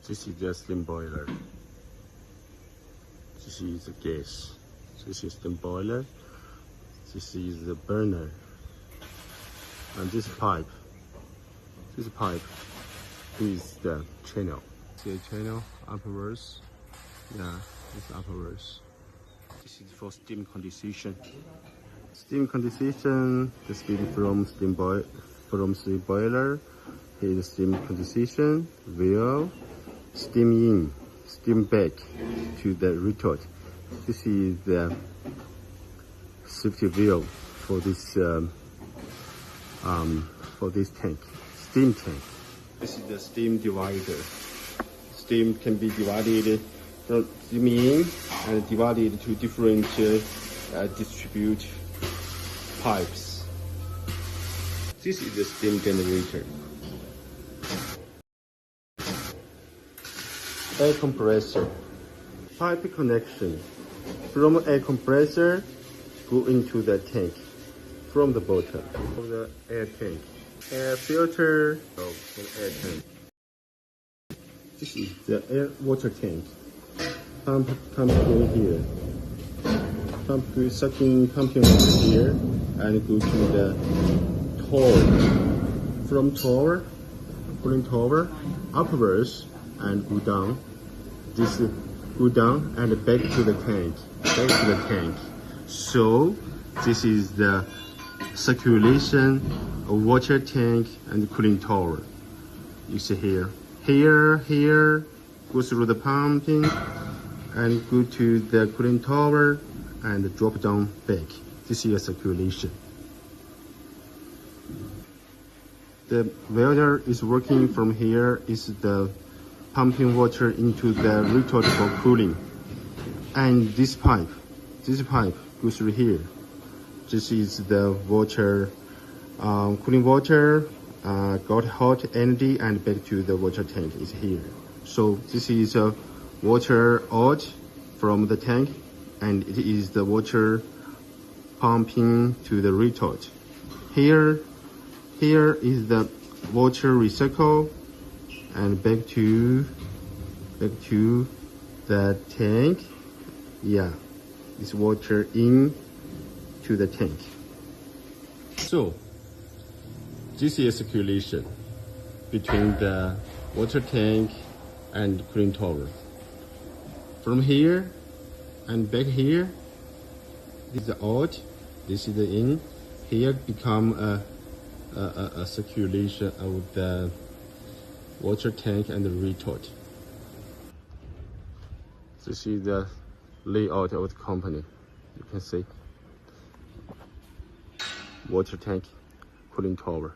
This is the steam boiler. This is the gas. This is steam boiler. This is the burner. And this pipe. This pipe is the channel. See the channel upwards. Yeah, it's upwards. This is for steam condensation. Steam condensation, the speed from steam boiler. Here is steam condensation, wheel, steam in, steam back to the retort. This is the safety valve for this tank, steam tank. This is the steam divider. Steam can be divided from steam in and divided to different distribute pipes. This is the steam generator. Air compressor. Pipe connection from air compressor go into the tank from the bottom of the air tank. Air filter from air tank. This is the air water tank. Pump go here. Pump go sucking pumping water here and go to the tower. From tower, cooling tower upwards and go down. This go down and back to the tank. Back to the tank. So this is the circulation of water tank and cooling tower. You see here. Here, go through the pumping and go to the cooling tower and drop down back. This is circulation. The welder is working from here is the pumping water into the retort for cooling. And this pipe goes through here. This is the water, cooling water, got hot energy and back to the water tank is here. So this is water out from the tank and it is the water pumping to the retort. Here is the water recycle and back to the tank. Yeah, it's water in to the tank. So this is circulation between the water tank and cooling tower. From here and back here, this is the out, this is the in. Here become a circulation of the water tank and the retort. This is the layout of the company. You can see water tank, cooling tower.